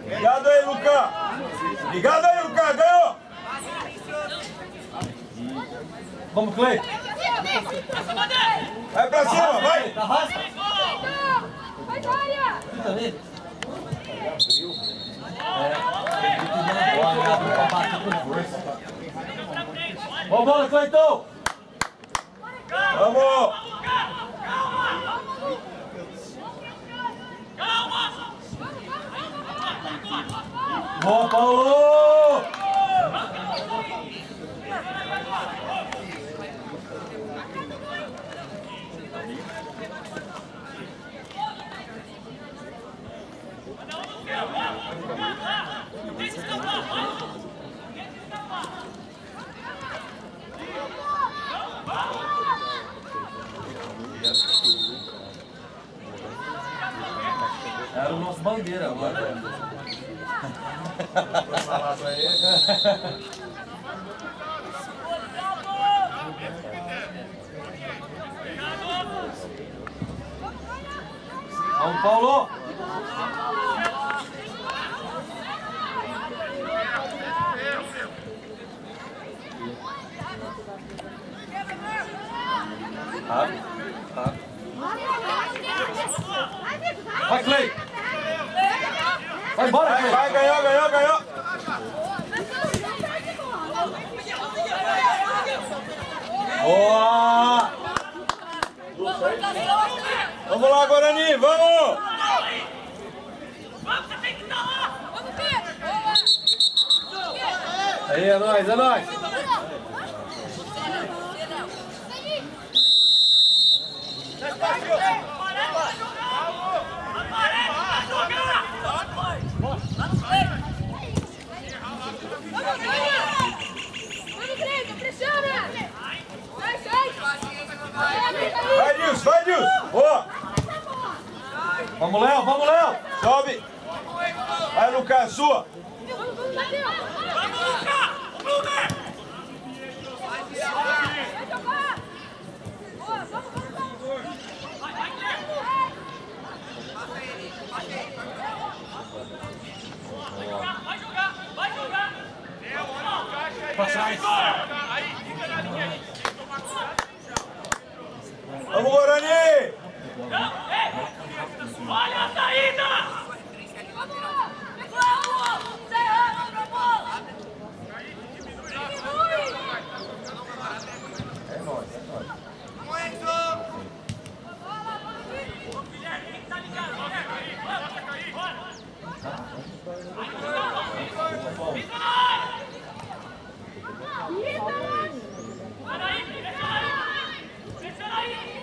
Obrigado aí, Lucas. Obrigado aí, Lucas. Ganhou. Vamos, Clay. Vai pra cima, vai. Arrasta. Vai, Dória. Boa bola, Cleiton. Vamos. Boa, Paulo. Era o nosso bandeira agora. Vamos, Paulo! Vai, Clay! Vai embora, Clay! Vai, ganhou. Boa! Vamos lá, Guarani, vamos! Aí, é nóis, é nóis! Vai, Nilson! Boa! Vamos, Léo! Vamos, Léo! Sobe! Vai, Lucas, sua! Pra trás! Vamos, Guarani! Olha a saída! É nóis.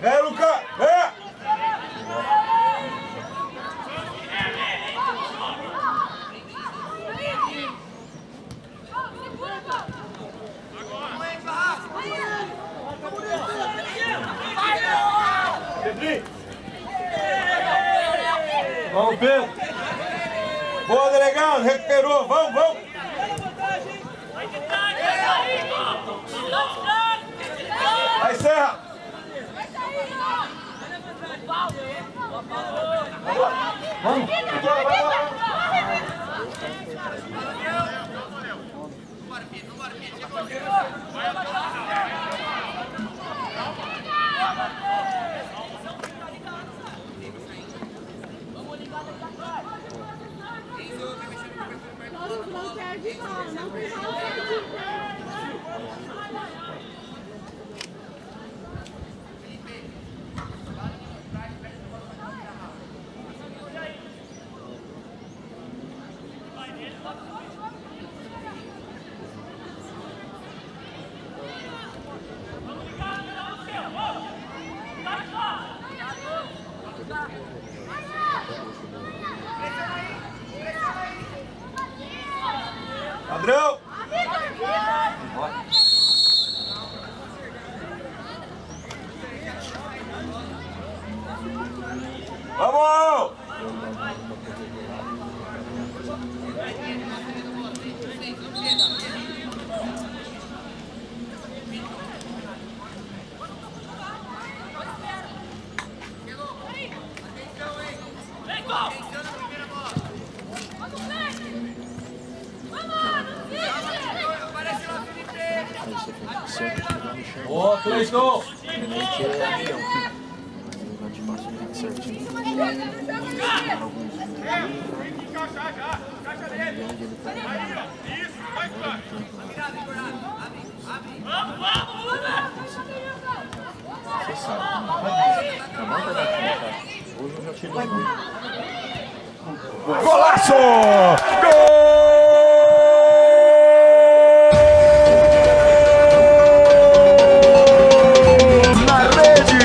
Vem, Lucas! Vem! Vamos, Pedro! Boa, delegado! Recuperou! Vamos! Vai, Serra! Vamos! Não perde mal, não perde. Padrão! Vamos! Boa, Cleiton. Internet é a milhão. Mas eu já te passo o link certinho. Alguns você sabe. Acabou de dar. Hoje eu já tirei muito. Golaço! Gol! Na rede!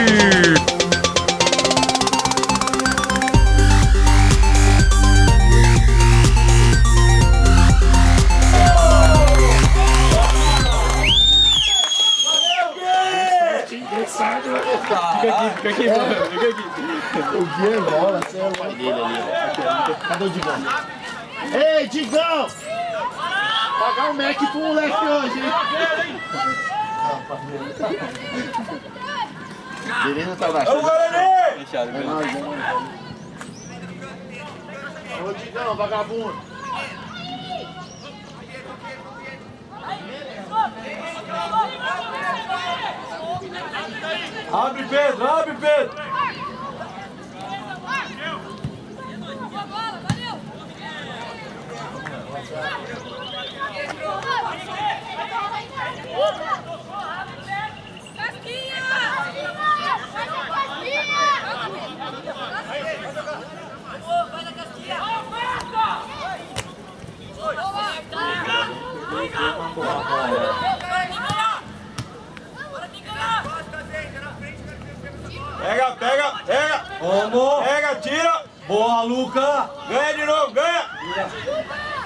Fica aqui, mano. Fica aqui. O Gui é bola, você é o pai dele ali, ó. Cadê o Digão? Ei, Digão! Pagar um Mac pro moleque hoje, hein? Beleza, tá baixo. Vamos, Guarani! Fechado, É nóis, é nóis. Ô, Digão, vagabundo. Abre, Pedro, abre, Pedro. Pega, pega, pega! Vamos! Pega, tira! Boa, Luca! Ganha de novo, ganha!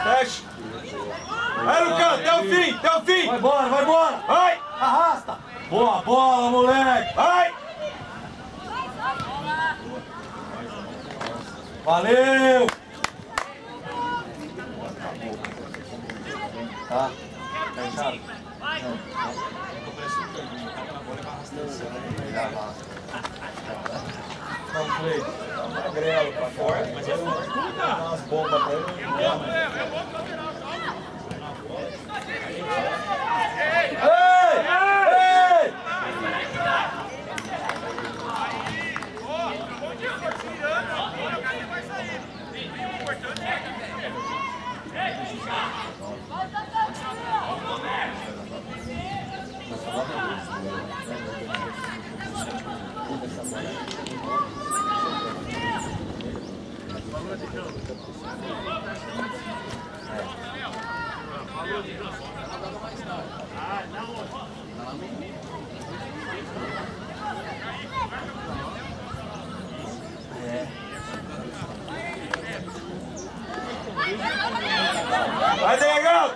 Fecha! Vai, Lucão, até o fim, até o fim! Vai embora, vai embora! Vai! Arrasta! Boa bola, moleque! Vai! Valeu! Tá? Fechado? Não, Cleiton. Magrelo pra fora, mas é dá umas bombas pra ele. Ei! Ei! Vai, delegado!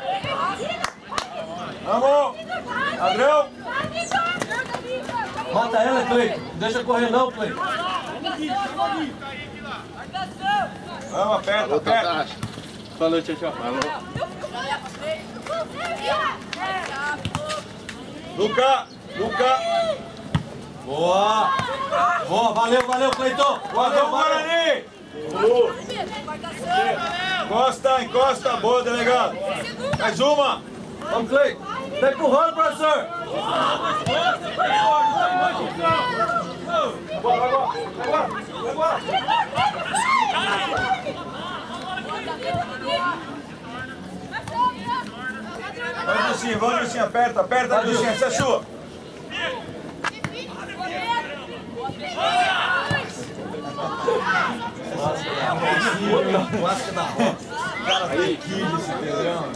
Vamos! Padrão! Bota ela, Cleiton. Não deixa correr não, Cleiton. Vamos, aperta, aperta! Falou, tchau, tchau. Luca! Luca! Boa! Boa, valeu, valeu, Cleiton. Guardou o Guarani! Encosta, encosta! Boa, delegado! Mais uma! Vamos, Cleiton. Tá empurrando, professor. Vamos, Lucinha, aperta, aperta, Lucinha, essa é sua! Clássica da roça. Cara, tem equipe esse terreno.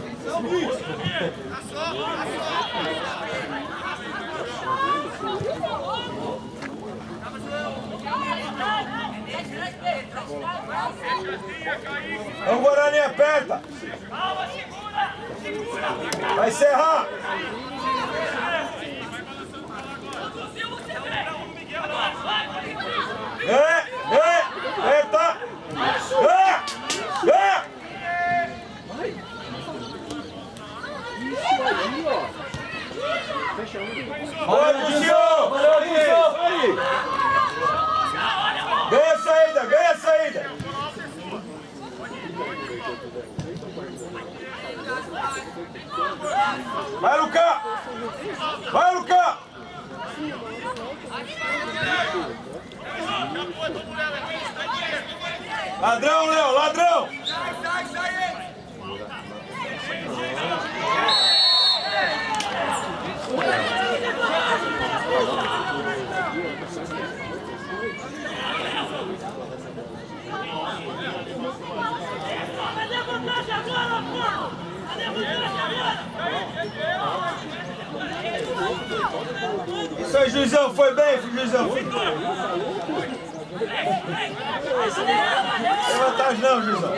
Vamos, Guarani, aperta! Vai encerrar! Aperta! Boa, Luciano! Valeu, Luciano! Ganha a saída, ganha a saída! Vai, Luca! Vai, Luca! Ladrão, Léo, ladrão! Isso aí, juizão, foi bem, juizão. Não tem vantagem não, juizão.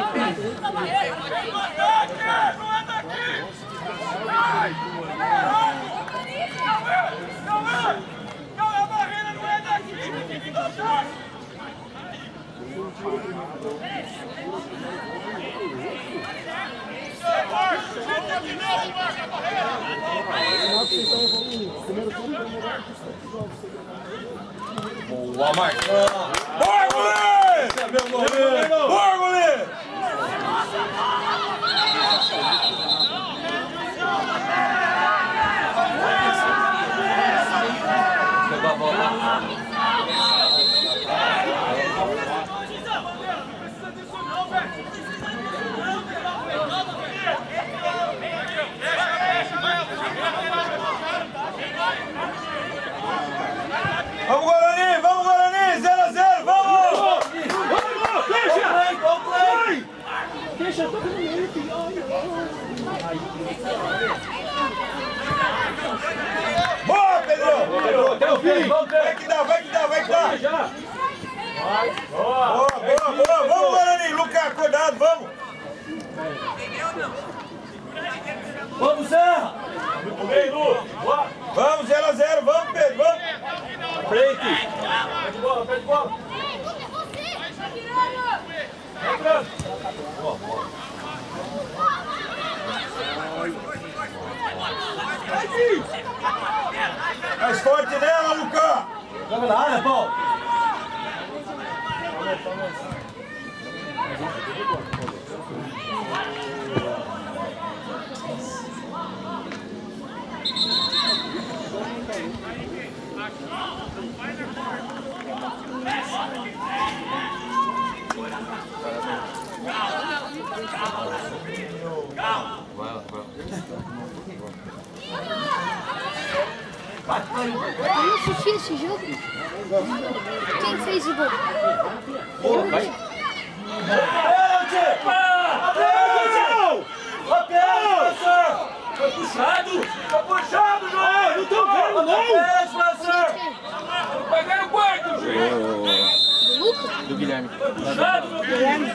Boa, Marcão! Bora, goleiro! Meu goleiro! Bora, goleiro! Pegou a bola. Vamos, Guarani, 0 a 0, vamos! Deixa, toca no meio, filho. Boa, Pedro! Até o fim! Vai que dá, vai que dá, vai que dá! Já! Boa, boa, boa! Vamos, Guarani! Lucas, acordado, vamos! Vamos, Serra! Vamos, 0 a 0, vamos, Pedro, vamos! Frente! Pede bola, pede bola! Mais forte nela, Lucas! Joga na área, Paulo! Eu assisti esse jogo. Quem fez o gol? Vai! Pênalti! Pênalti! Foi puxado, João! Não tô vendo, não! Pênalti, professor! Vai ganhar o quarto, juiz! Do Lucas? Do Guilherme. Puxado, meu Guilherme.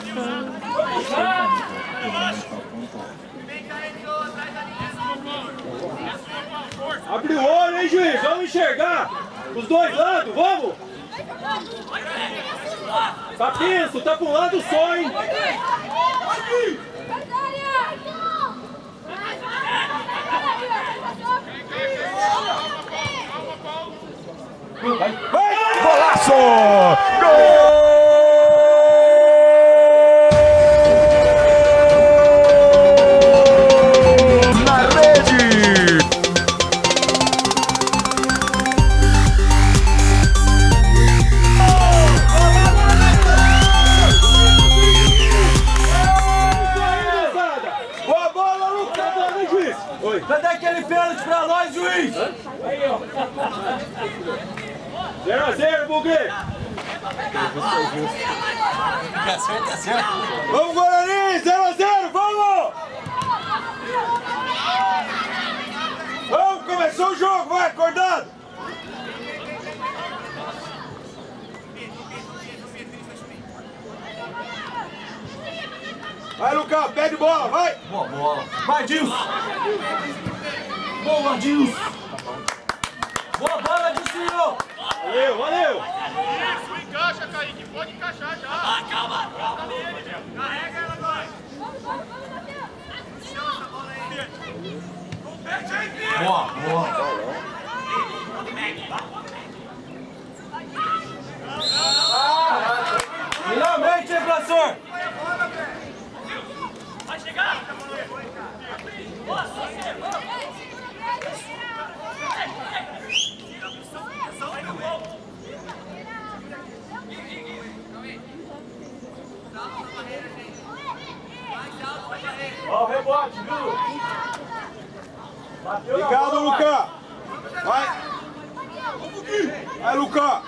Abre o olho, hein, juiz? Vamos enxergar! Os dois lados, vamos! Tá tenso, tá pra um lado só, hein? Golaço! Gol! Cadê aquele pênalti pra nós, juiz? 0 a 0, Buguê! Tá certo. Vamos, Guarani! 0 a 0, vamos! Vamos, começou o jogo, vai, acordado! Vai, Lucas, pede bola, vai! Boa bola! Vai, Dilson! Boa, Dilson! Boa bola, Dilson! Valeu, valeu! Isso, encaixa, Kaique, pode encaixar já. Ah, calma! Carrega ela agora. Boa, boa! Finalmente, hein, professor? Vai chegar! pode, viu? Obrigado, Lucas. Vai. Vai, Lucas.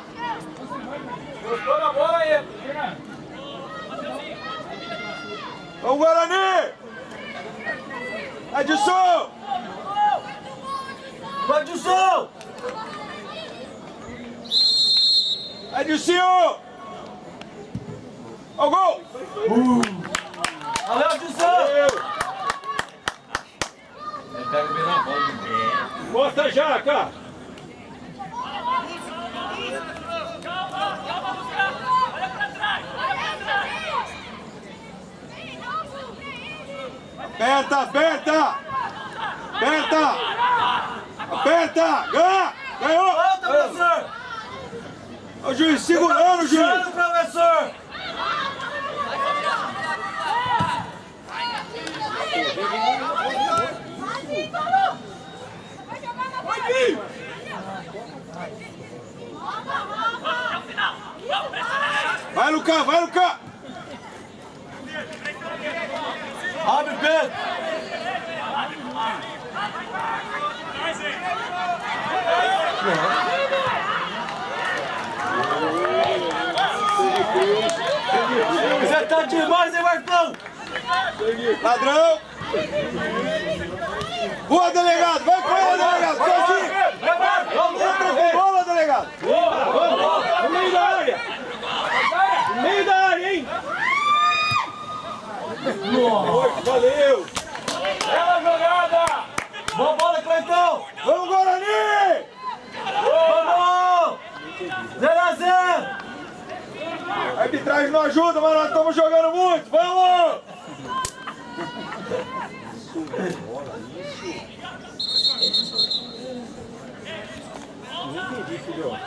Gostou da bola aí. Vamos, Guarani. Edson. Edson! Edson. Ao gol. Valeu, Edson! Ele pega bem na bola. Bota já, cara. Aperta, aperta! Aperta! Aperta! Ganha! Ganhou! Volta, professor! O juiz segurando, juiz! Puxando, professor! Vai, Lucas! Vai, Lucas! Abre, Pedro! Você tá demais, hein, Marcão? Ladrão! Boa, delegado! Vai com ela, delegado! Sozinho! Entra com bola, delegado! No meio da área! No meio da área, hein? Valeu! Bela jogada! Boa bola, Cleitão! Vamos, Guarani! Vamos! 0 a 0! A arbitragem não ajuda, mas nós estamos jogando muito! Vamos! Não entendi, filho.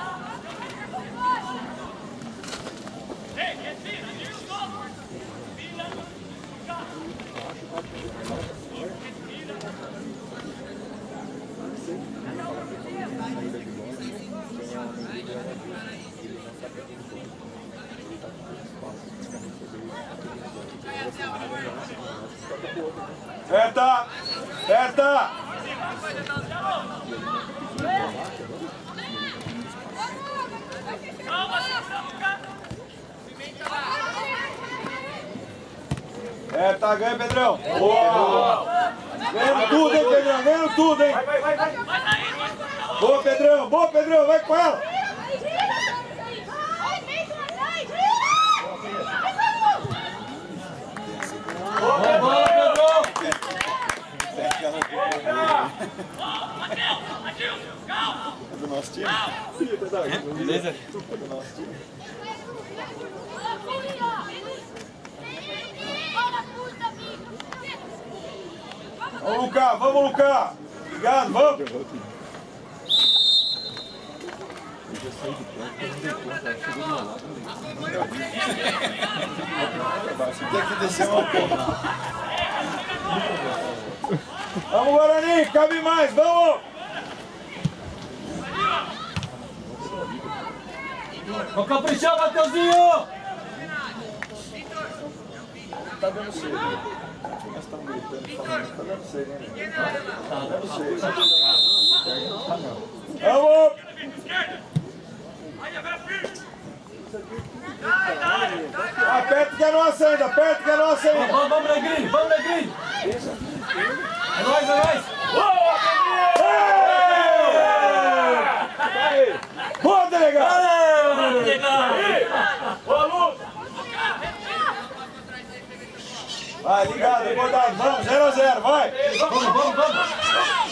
Aperta! Aperta! Aperta, ganha, Pedrão! Boa! Ganhando tudo, hein, Pedrão? Ganhando tudo, hein? Boa, Pedrão! Boa, Pedrão! Vai com ela! Boa bola, Pedro! Do nosso time? Beleza? Do nosso time. Vamos, Lucas! Vamos, Lucas! Obrigado, vamos! Tem que descer uma porra. Vamos, Guarani! Cabe mais! Vamos! Vamos caprichar, Mateuzinho! Tá dando certo. Nós estamos gritando, falando, tá dando certo, hein? Tá dando certo. Vamos! Aperta que é nossa ainda, aperta que é nossa ainda. Vamos, Negrinho, vamos, Negrinho! É nóis, é nóis! Boa, delegado! Vai, ligado, acordado, vamos, 0 a 0, vai!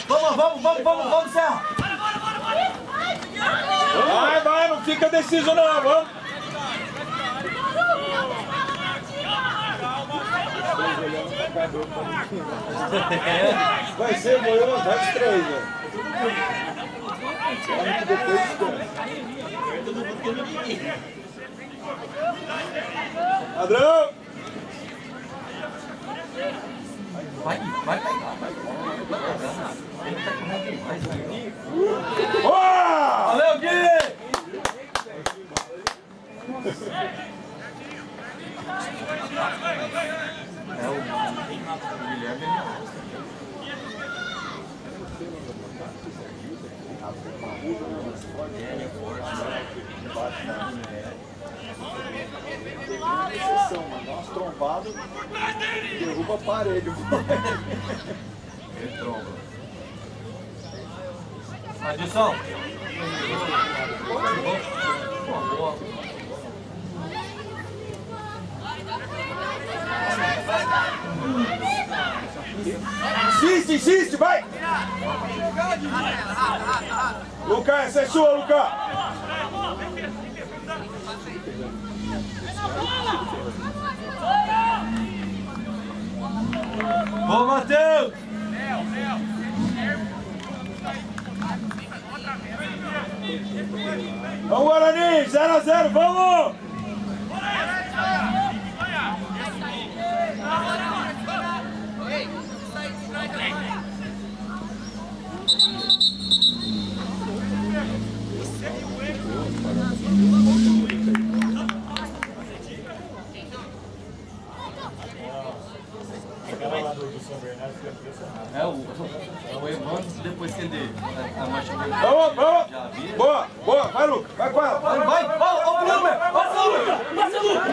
Vamos, Serra! Vai, não fica deciso não, vamos! Vai ser, morreu uma vez 3, velho. Ladrão! Vai. Boa! Valeu, Gui! Exceção, mano. Dá umas trombadas, derruba a parede. Ele tromba. Adilson. Boa. Insiste, vai! Lucas, essa é sua, Lucas! Boa, Matheus! Vamos, Guarani! 0 a 0, vamos! O Evandro, depois que ele a marcha dele. Vamos! Boa! Vai, Lucas! Vai com ela! Vai! Ó, o Blumer! Passa, Lucas! Passa, Lucas!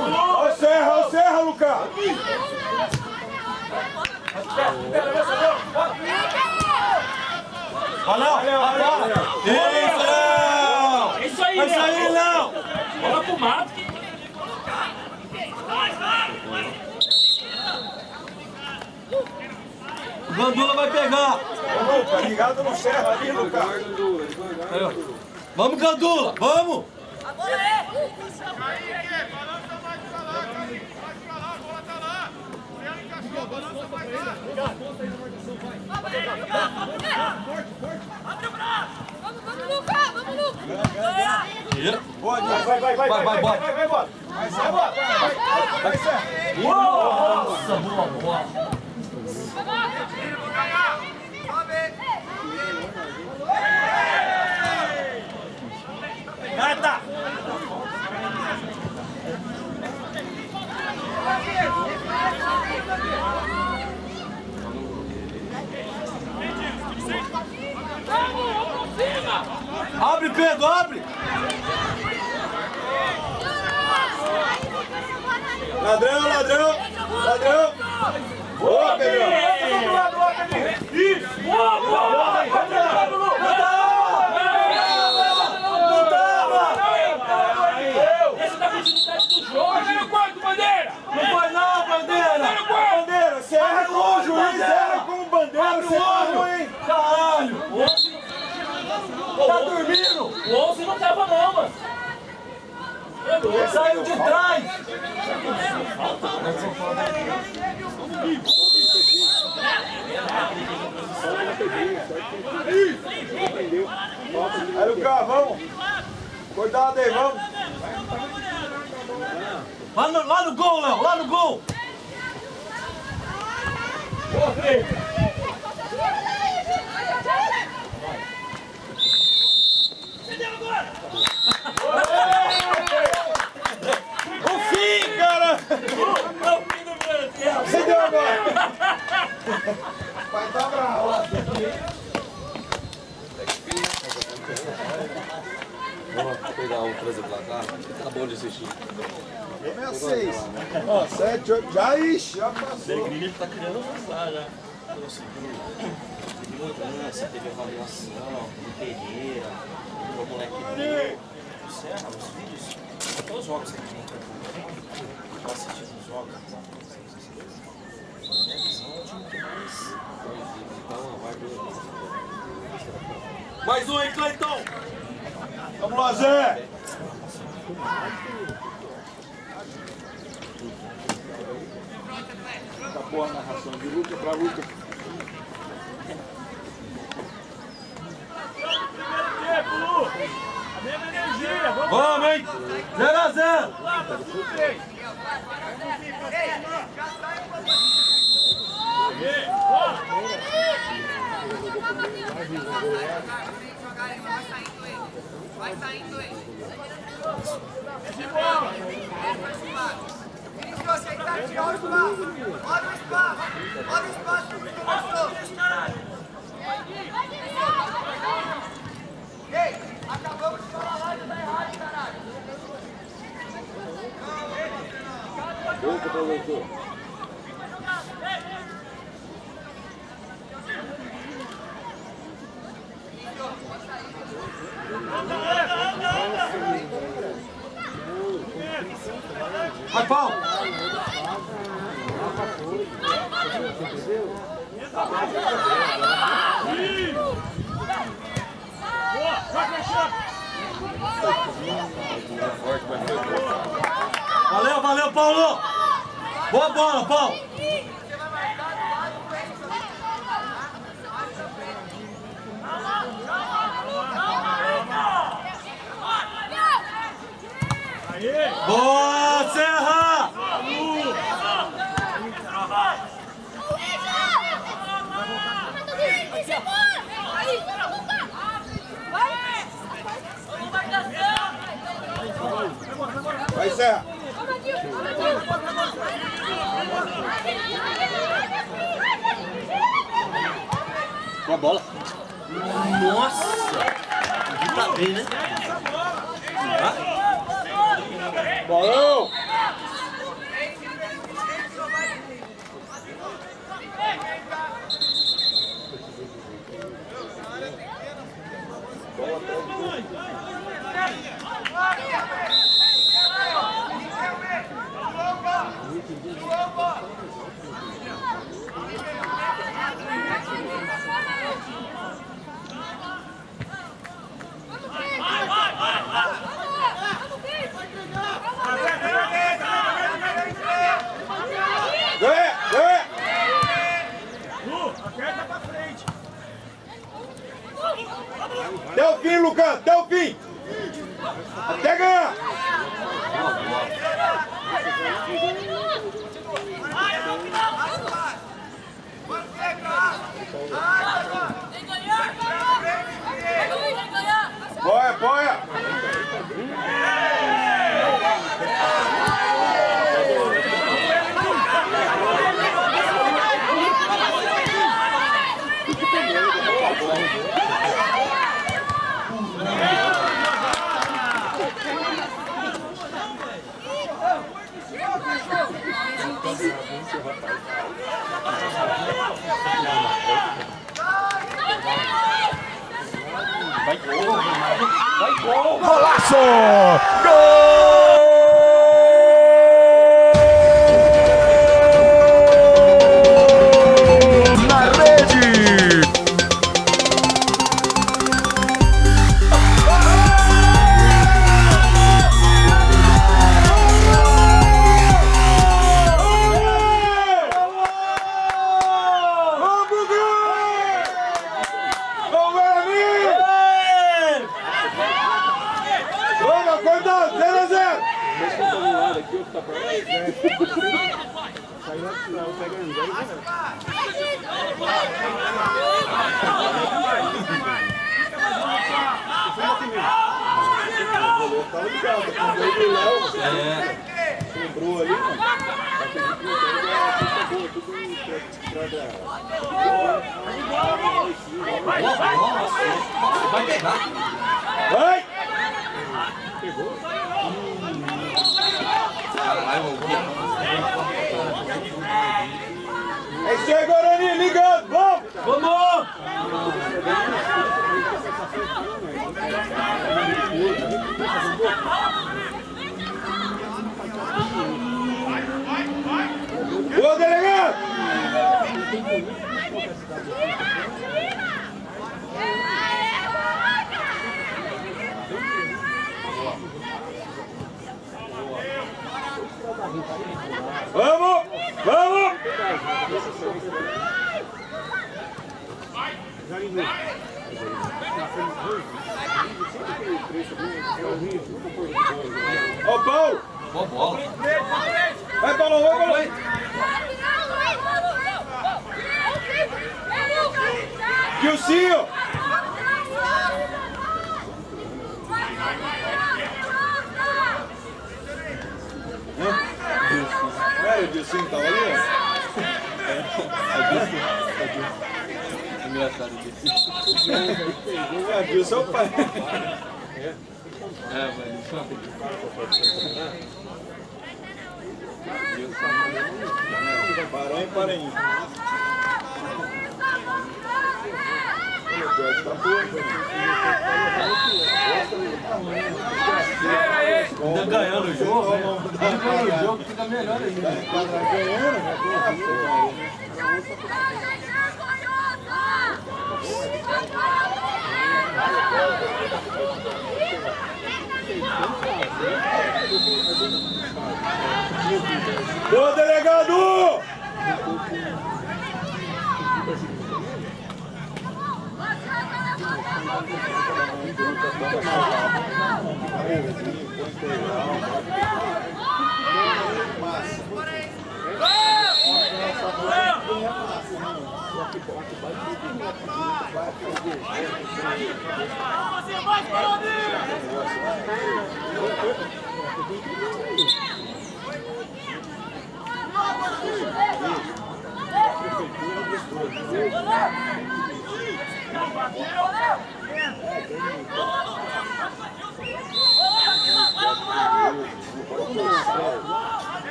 Ó, Serra! Ó, Serra, Lucas! Olha! Isso aí, Léo! Bola pro mato! O Gandula vai pegar! Ô, Lucas, ligado no Serra ali, Lucas! Vamos, Gandula! Vamos! Kaique, balança mais pra lá, Kaique. Mais pra lá, a bola tá lá. Leandro encaixou, balança mais lá. Abre o braço! Vamos, Lucas! Boa, vai, bora! Vai, Serra! Nossa, boa! Vou ganhar. Gata! Abre, Pedro, abre! Ladrão! Boa, Pedro! Isso! Boa! Essa tá continuidade do jogo! Vai no quarto, Bandeira! Não vai não, Bandeira! Bandeira, você erra com o juiz, erra com o Bandeira, você tá ruim! Caralho! Tá dormindo? O 11 não tava não, mano! Ele saiu de trás! Aí, Lucas, vamos! Cuidado aí, vamos! Lá no gol, Léo! Lá no gol! Boa, Felipe! O fim, cara! Você deu agora! Vai dar bravo! Vamos pegar um, trazer pra cá. Tá bom de assistir. 6. Ó, 7, 8. Já passou. Ele tá criando avançar já. Teve mudança, teve avaliação, teve Pereira, o moleque do Serra, os vídeos. Todos os jogos que tem. Eu assisti os jogos. Minha visão é o time que mais. Então, vai ver. Mais um aí, Cleiton! Vamos lá, Zé! Acabou a narração de luta pra luta. Vamos, hein? 0 a 0! Ei, Vai saindo aí. Vinícius, aceitar, tirar o espaço. Olha o espaço. Olha o espaço que começou. Ei, acabamos de falar lá e tá errado, caralho. Volta pra você. Vai, pau! Valeu, valeu, Paulo! Boa bola, Paulo! Boa, Serra! Vai, Serra! Boa bola. Nossa! Aqui tá bem, né? Bolão! Até o fim, Lucas! Até o fim! Até ganhar! Apoia, apoia! Golaço! Gol! Na rede! Lembrou ali, mano. Vai pegar. Vai! É isso aí, Guarani, ligado, vamos! Vamos! Boa, delegado! Vamos! Vamos! Ó, Paulo! Boa bola. Vai, Paulo, vai, Paulo! Gilcinho! Sério, o Dilcinho tava ali? Engraçado o Dilcinho. É, Dilson é o pai. É, mano. Parém, parém. Ainda ganhando o jogo, né? Ganhando o jogo fica melhor ainda. Boa, delegado!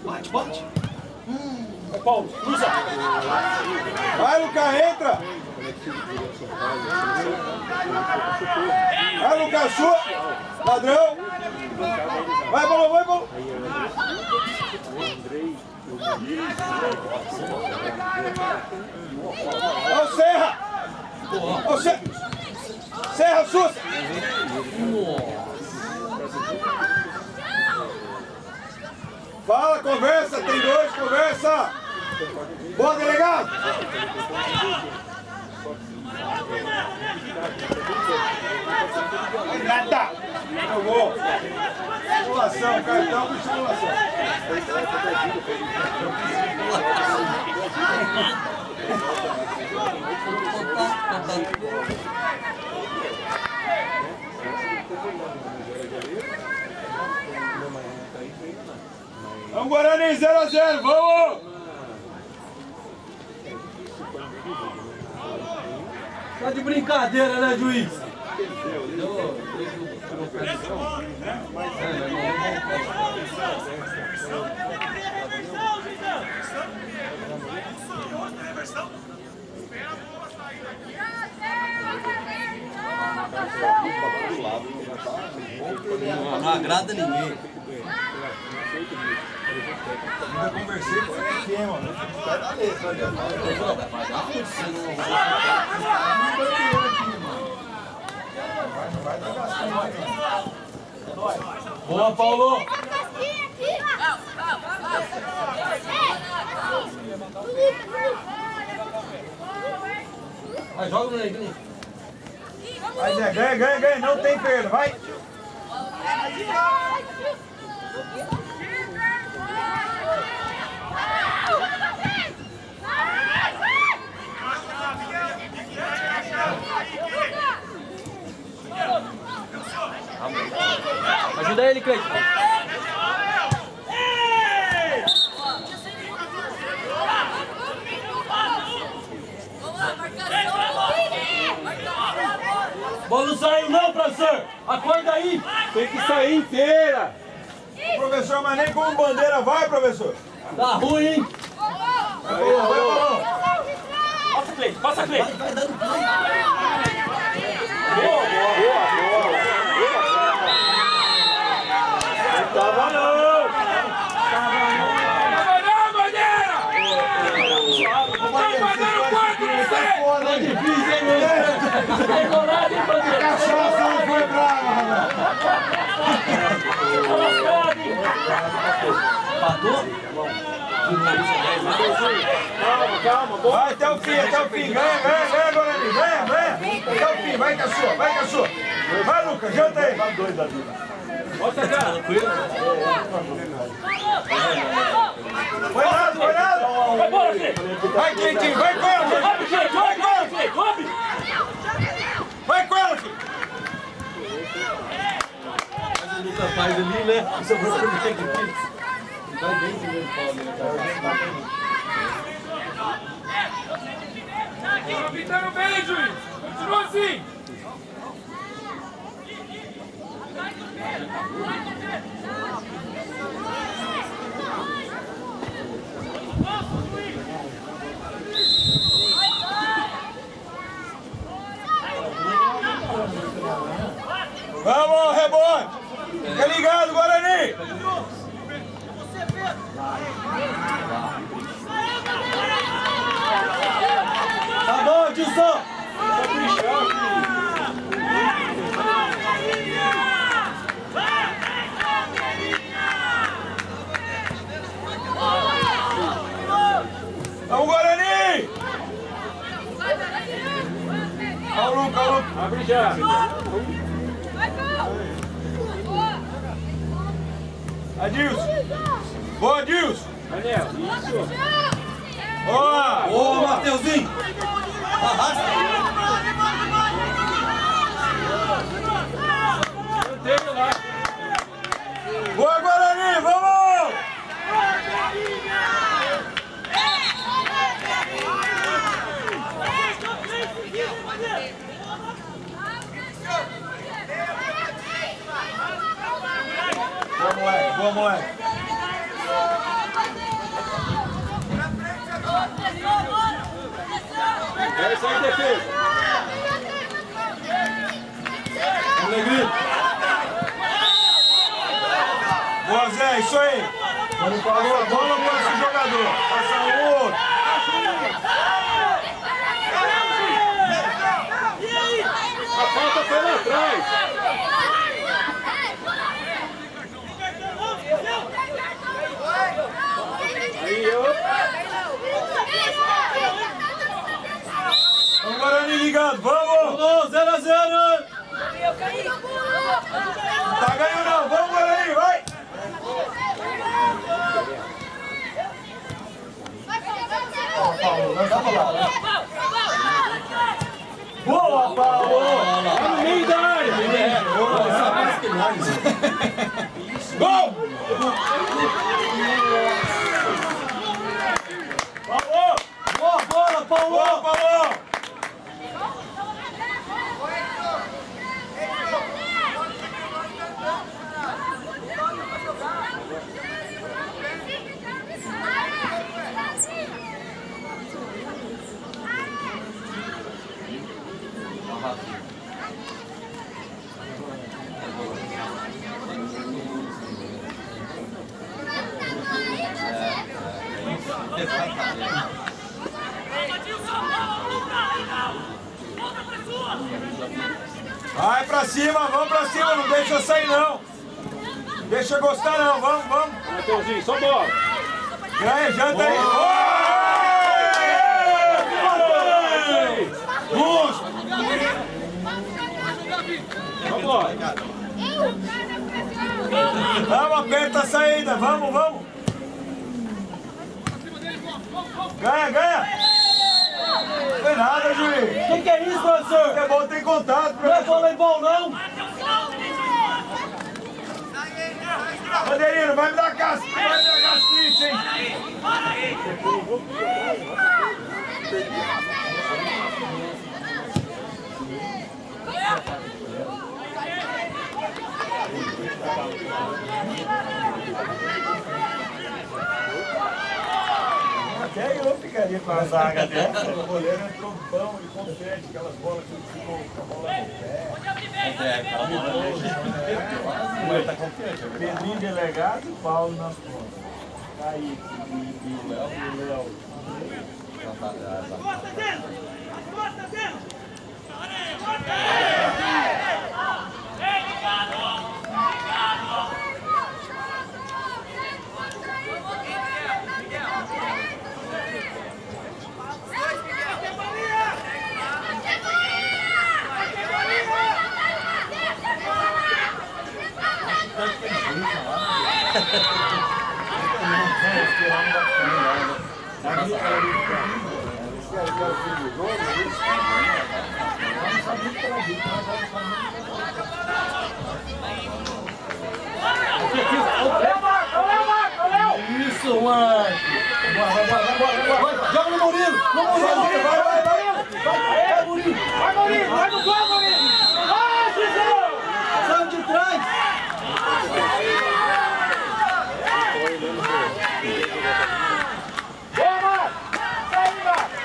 Bate, bate. Paulo, cruza. Vai, Lucas, entra! Vai, Lucas, sua! Ladrão! Vai, Paulo, vai, Paulo! Ó o Serra! Ó o Serra! Serra, Sussa! Fala, conversa, tem dois, conversa! Boa, delegado! Nada! Eu vou! Simulação, cartão de simulação. Vamos, Guarani, 0 a 0, vamos! Tá de brincadeira, né, juiz? Não agrada ninguém. Eu conversei com ele aqui, mano. Vai dar letra, vai dar bastante. Boa, Paulo! Vai, joga no Neguinho. Vai, Zé, ganha, ganha, ganha. Não tem perda, vai. Ajuda ele, Cleiton. Bola não saiu não, professor. Acorda aí. Tem que sair inteira. Professor, mas nem como bandeira vai, professor. Tá ruim, hein? Vai, Paulão. Passa, Cleiton. Passa, Cleiton. Vai dando play. Boa, boa, boa. Tava não. Tá difícil, hein, meu? Tem coragem, A bandeira. cachaça não foi brava, mano. Tá lascado, hein? Patou? Calma, calma. Vai até o fim, até o fim. Ganha, ganha, ganha, Guarani. Ganha, ganha. Até o fim, vai com a sua, vai com a sua. Vai, Lucas, janta aí. Bota cá. Foi nada! Vai embora, Fê. Vai, Quentinho, vai com ela, filho! Sobe, gente. Vai com ela, Fê. Sobe. Vai com ela, filho! Mas o Lucas faz ali, né? Isso é muito bem. Vai bem primeiro, Paulo. Tá pintando bem, juiz. Continua assim. Vamos, rebote! Fica ligado, Guarani! Tá bom, Dilson! Vamos, Guarani! Olha o Lucas, Abre já. Adilson! Boa, Adilson! Daniel, isso. Boa! Ô, Mateuzinho! Mantém lá. Boa, Guarani! Vamos! Boa, moleque! Boa, moleque! Essa aí, defesa. Alegria! Boa, Zé! Isso aí! Passa a bola para esse jogador! Passa o outro! A falta foi lá atrás. Aí, opa. Vamos, Guarani ligado! Vamos! Vamos, 0-0! Tá ganhando não! Vamos, Guarani! Vai! Boa, Paulo! Tá no meio da área. Gol! Paulo! Boa bola, Paulo! Boa, Paulo! Vai pra cima, vamos pra cima, não deixa sair não. Deixa gostar não, vamos, vamos. Mateuzinho, só bola. Ganha, janta aí. Justo. Só bola. Vamos, aperta a saída, vamos, vamos. Ganha, ganha. Não foi nada, juiz. Que é isso, professor? Futebol tem contato, Não é professor. voleibol, não? Bandeirinho, vai me dar gastrite, hein? Até eu ficaria com a zaga dessa. O goleiro entrou pão e confete, aquelas bolas que ficam com a bola no pé. Pedrinho delegado e o Paulo nas pontas. Kaique e o Léo. Isso, mano. Bora. Joga no Murilo. Vai, Murilo. Vai, Maurinho! Vai no gol, Maurinho! Vai, Cisão! Sai de trás. Boa, Marcos! Sai, Marcos!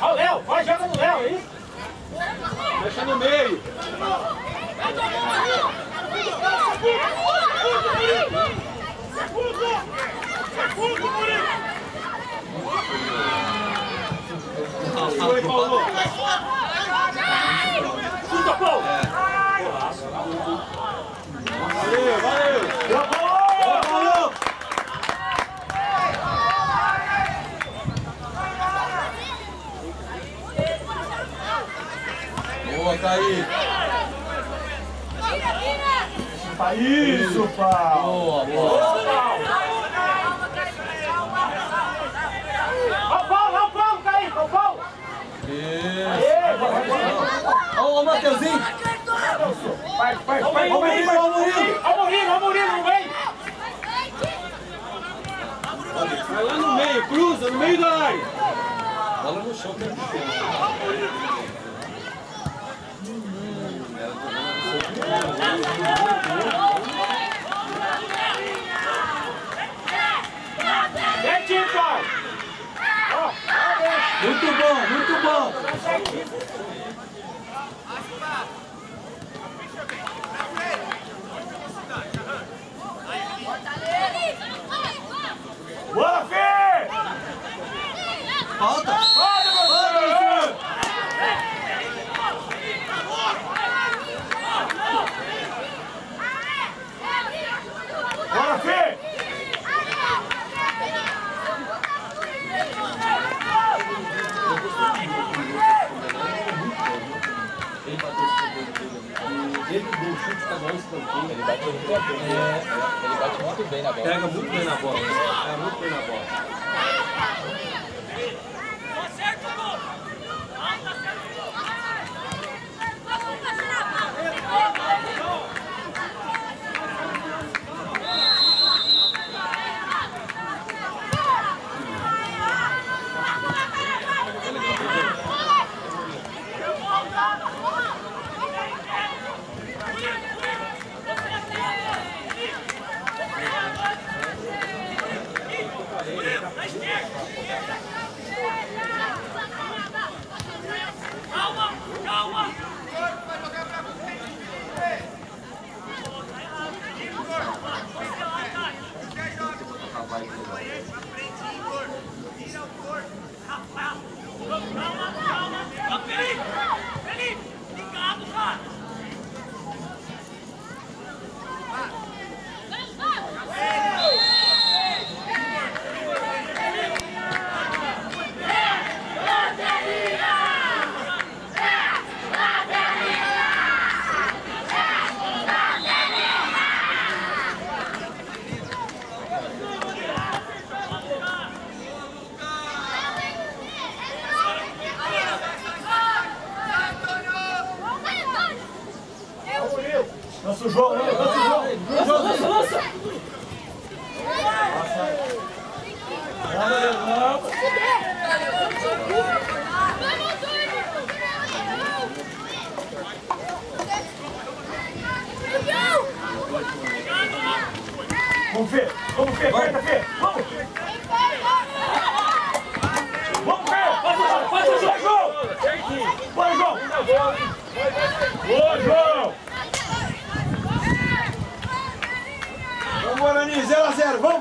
Ó, o Léo! Vai, joga no Léo, é isso? Deixa no meio. Foi, Paulo. Chuta, Paulo! Valeu. Boa, Paulo! Boa, Kaique. Isso, Paulo! Boa. Ó o Paulo, Kaique! Ó o Paulo! Ó o Mateuzinho. Vai! Ó o Murilo, não vem! Vai lá no meio, cruza no meio da área. Bola no chão, tem Vem, time, Paulo! Muito bom. Boa, Fê! Falta. Bora, Fê! Ele deu chute pra nós escanteio. Ele bate muito bem. Ele bate muito bem na bola. Pega muito bem na bola. Pega muito bem na bola. Lança o João, lança! Vamos, Fê! Vamos, Fê! Aperta, Fê! Vamos! Vamos, Fê! Passa o João! Bora, João! Boa, João! Vamos, Guarani, 0-0. Vamos.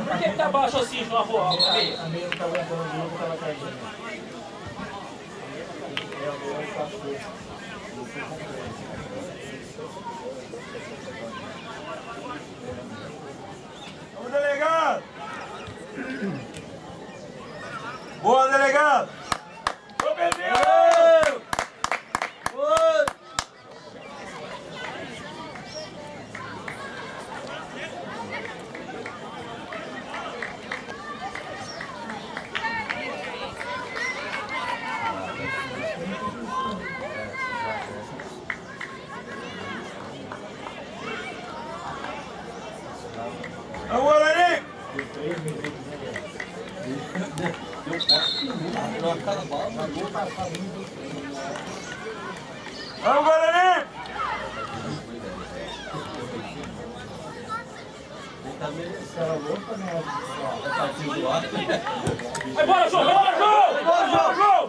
Por que tá baixo assim, João? A meia não tá aguentando o jogo, tava caindo. É, a meia tá forte. Vamos, delegado! Boa, delegado! Ô, Pedrinho! Vamos, Guarani! Vamos, Guarani! Vai embora, João! Vai embora, João! Vai embora, João!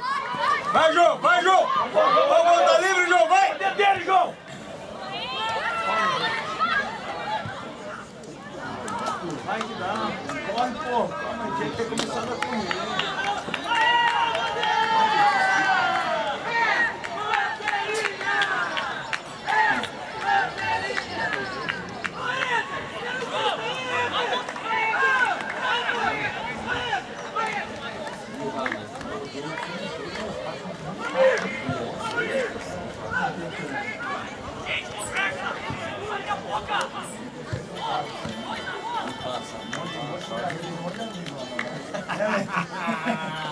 Vai, João! Vai, João! Vamos, tá livre, João! Vai! Dentro dele, João! Vai que dá! Corre, pô! Calma, tinha que ter começado a correr.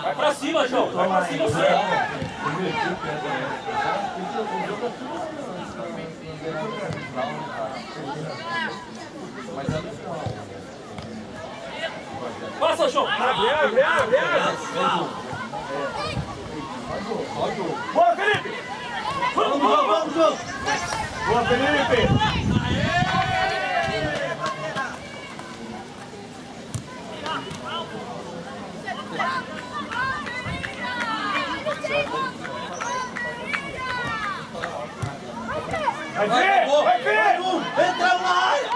Vai pra cima, João! Vai pra cima, você! Passa, João! Boa, Felipe! Vamos, João! Vamos, João! Boa, Felipe! Vai ver! Vai ver! Entra na área!